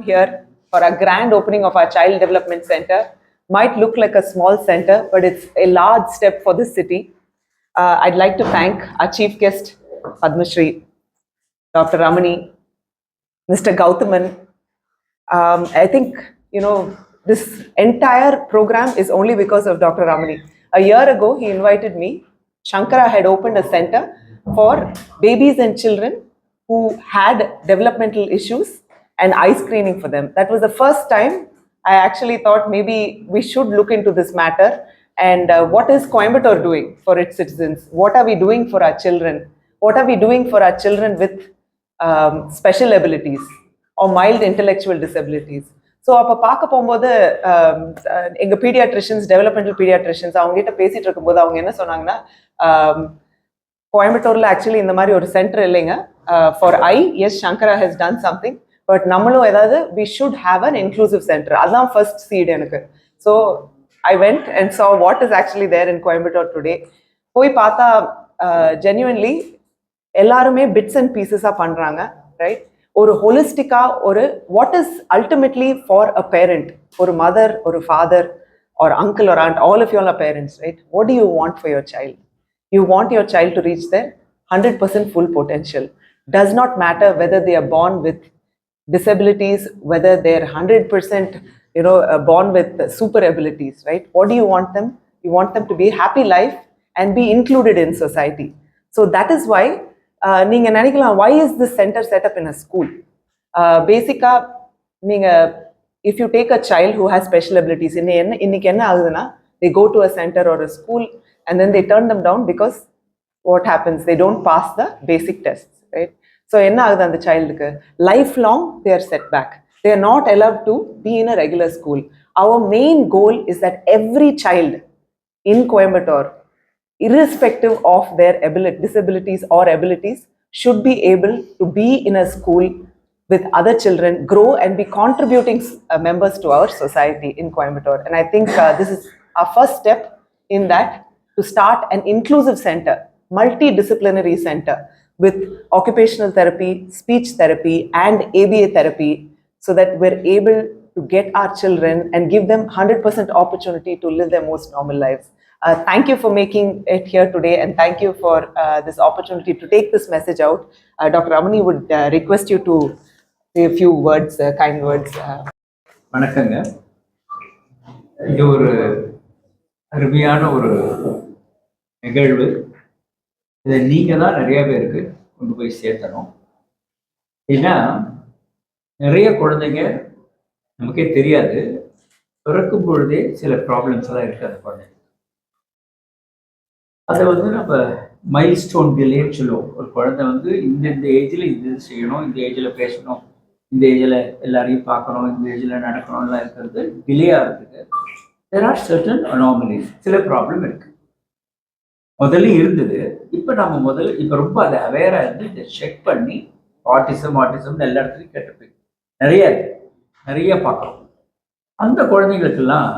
here for a grand opening of our Child Development Center. Might look like a small center, but it's a large step for the city. I'd like to thank our chief guest, Padma Shri, Dr. Ramani, Mr. Gautaman. I think, this entire program is only because of Dr. Ramani. A year ago, he invited me. Shankara had opened a center for babies and children who had developmental issues and eye screening for them. That was the first time I actually thought maybe we should look into this matter and what is Coimbatore doing for its citizens? What are we doing for our children? What are we doing for our children with special abilities or mild intellectual disabilities? So அப்போ பார்க்க போகும்போது எங்கள் paediatricians developmental paediatricians அவங்ககிட்ட பேசிகிட்டு இருக்கும்போது அவங்க என்ன சொன்னாங்கன்னா, கோயம்புத்தூரில் ஆக்சுவலி இந்த மாதிரி ஒரு சென்டர் இல்லைங்க for I. S, Sankara has done something, but நம்மளும் ஏதாவது we should have an inclusive centre. அதுதான் ஃபர்ஸ்ட் சீட் எனக்கு. So I went and saw what is actually there in Coimbatore today. போய் பார்த்தா ஜென்யூன்லி எல்லாருமே பிட்ஸ் அண்ட் பீசஸாக பண்ணுறாங்க, ரைட்? ஒரு ஹோலிஸ்டிக்கா ஒரு what is ultimately for a parent, ஒரு மதர், ஒரு father, or uncle or aunt, all of you all are parents, right? What do you want for your child? You want your child to reach their 100% full potential. Does not matter whether they are born with disabilities, whether they're 100% born with super abilities, right? What do you want them? You want them to be happy life and be included in society. So that is why நீங்க நினைக்கலாம், why is this center set up in a school? பேசிக்கா நீங்க if you take a child who has special abilities, இன்னைக்கு என்ன ஆகுதுன்னா, they go to a center or a school and then they turn them down because what happens? They don't pass the basic tests, right? So என்ன ஆகுது அந்த சைல்டுக்கு? Lifelong they are set back. They are not allowed to be in a regular school. Our main goal is that every child in Coimbatore, irrespective of their disabilities or abilities, should be able to be in a school with other children, grow and be contributing members to our society in Coimbatore. And I think this is our first step in that, to start an inclusive center, multidisciplinary center with occupational therapy, speech therapy and ABA therapy, so that we're able to get our children and give them 100% opportunity to live their most normal lives. Thank you for making it here today, and thank you for this opportunity to take this message out. Dr. Ramani would request you to say a few words, kind words. வணக்கங்க. இது ஒரு அருமையான ஒரு நிகழ்வு. இதை நீங்கள் தான் நிறைய பேருக்கு கொண்டு போய் சேர்த்தணும். ஏன்னா நிறைய குழந்தைங்க நமக்கே தெரியாது, பிறக்கும் பொழுதே சில ப்ராப்ளம்ஸ் எல்லாம் இருக்குது அந்த குழந்தைங்க. அதை நம்ம மைல்ஸ்டோன் டிலேன்னு சொல்லுவோம். ஒரு குழந்தை இந்த ஏஜில் இது செய்யணும், இந்த ஏஜில் பேசணும், இந்த ஏஜில் எல்லாரையும் பார்க்கணும், இந்த ஏஜில் நடக்கணும்லாம் இருக்கிறது டிலே ஆகிறதுக்கு there are certain anomalies, சில ப்ராப்ளம் இருக்கு. முதல்ல இருந்தது. இப்போ இப்போ ரொம்ப அதை அவேராக இருந்து இதை செக் பண்ணி ஆட்டிசம் எல்லா இடத்துலையும் கேட்டு போய் நிறைய பார்க்குறோம். அந்த குழந்தைங்களுக்கெல்லாம்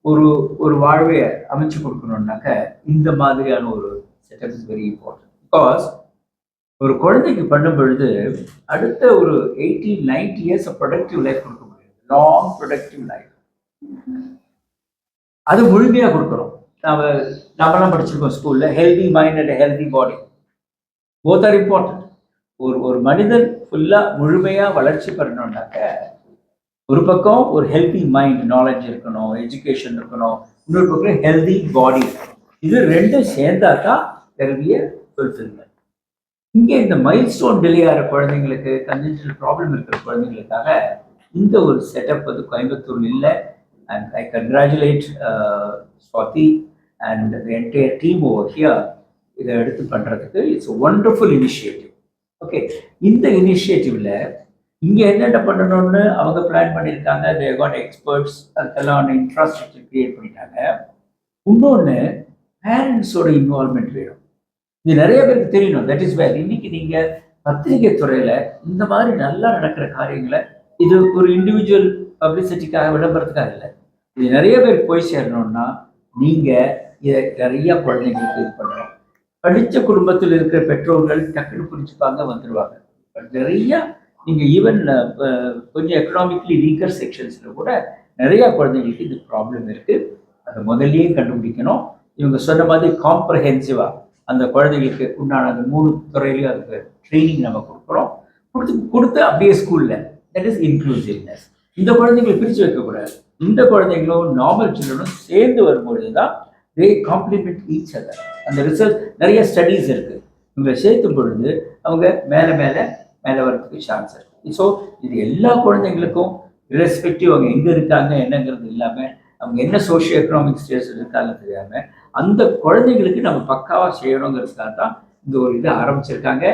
ஒரு வாழ்வை அமைச்சு கொடுக்கணும்னாக்க இந்த மாதிரியான ஒரு setup is very important. Because ஒரு குழந்தைக்கு பண்ணும் பொழுது அடுத்த ஒரு 80-90 இயர்ஸ் ப்ரொடக்டிவ் லைஃப் கொடுக்க முடியும், லாங் ப்ரொடக்டிவ் லைஃப். அது முழுமையாக கொடுக்கணும். நம்மலாம் படிச்சிருக்கோம் ஸ்கூல்ல, healthy mind and healthy body, both are important. ஒரு மனிதன் ஃபுல்லாக முழுமையாக வளர்ச்சி பெறணும்னாக்க ஒரு பக்கம் ஒரு ஹெல்தி மைண்ட், நாலேஜ் இருக்கணும், எஜுகேஷன் இருக்கணும், இன்னொரு பக்கம் ஹெல்தி பாடி இருக்கணும். இது ரெண்டும் சேர்ந்தா தான் தெரிய ஃபுல்ஃபில்மெண்ட். இங்கே இந்த மைல்ஸ்டோன் டிலே ஆகிற குழந்தைங்களுக்கு, கன்ஜென்ஷனல் ப்ராப்ளம் இருக்கிற குழந்தைங்களுக்காக இந்த ஒரு செட்டப் கோயம்புத்தூர் இல்லை. And I congratulate Swathi and the entire team over here. இதை எடுத்து பண்ணுறதுக்கு இட்ஸ் ஒண்டர்ஃபுல் இனிஷியேட்டிவ். ஓகே, இந்த இனிஷியேட்டிவ்ல இங்கே என்னென்ன பண்ணணும்னு அவங்க பிளான் பண்ணியிருக்காங்க. தே காட் எக்ஸ்பர்ட்ஸ், அதுக்கெல்லாம் இன்ஃப்ராஸ்ட்ரக்சர் கிரியேட் பண்ணிட்டாங்க. இன்னொன்று, பேரண்ட்ஸோட இன்வால்மெண்ட் வேணும். இது நிறைய பேருக்கு தெரியணும். தட் இஸ் வேர் இன்னைக்கு நீங்கள் பத்திரிகை துறையில் இந்த மாதிரி நல்லா நடக்கிற காரியங்களை, இது ஒரு இண்டிவிஜுவல் பப்ளிசிட்டிக்காக விளம்பரத்துக்காக இல்லை, இது நிறைய பேருக்கு போய் சேரணும்னா நீங்கள் இதை நிறைய குழந்தைங்களுக்கு இது பண்ணணும். படித்த குடும்பத்தில் இருக்கிற பெற்றோர்கள் டக்குன்னு புரிஞ்சுப்பாங்க, வந்துடுவாங்க. பட் நிறைய நீங்கள் ஈவன் கொஞ்சம் எக்கனாமிக்லி வீக்கர் செக்ஷன்ஸில் கூட நிறைய குழந்தைங்களுக்கு இது ப்ராப்ளம் இருக்குது. அதை முதல்லயே கண்டுபிடிக்கணும். இவங்க சொன்ன மாதிரி காம்ப்ரஹென்சிவாக அந்த குழந்தைங்களுக்கு உண்டான அந்த 3 துறையிலையும் அதுக்கு ட்ரைனிங் நம்ம கொடுக்குறோம். கொடுத்து அப்படியே ஸ்கூலில் தட் இஸ் இன்க்ளூசிவ்னஸ். இந்த குழந்தைங்களை பிரித்து வைக்கக்கூடாது. இந்த குழந்தைங்களும் நார்மல் சில்ட்ரனும் சேர்ந்து வரும்பொழுது தான் தே காம்ப்ளிமெண்ட் ஈச் அதர். அந்த ரிசல்ட் நிறைய ஸ்டடீஸ் இருக்குது. இவங்களை சேர்த்தும் பொழுது அவங்க மேலே மேலே மேலே வரதுக்கு சான்ஸ் இருக்குது. ஸோ இது எல்லா குழந்தைங்களுக்கும் இரஸ்பெக்டிவ் அவங்க எங்கே இருக்காங்க என்னங்கிறது இல்லாமல் அவங்க என்ன சோஷியோ எக்கனாமிக் ஸ்டேட்டஸ் இருக்காங்க தெரியாமல் அந்த குழந்தைங்களுக்கு நம்ம பக்காவாக செய்யணுங்கிறதுக்காக தான் இந்த ஒரு இது ஆரம்பிச்சிருக்காங்க.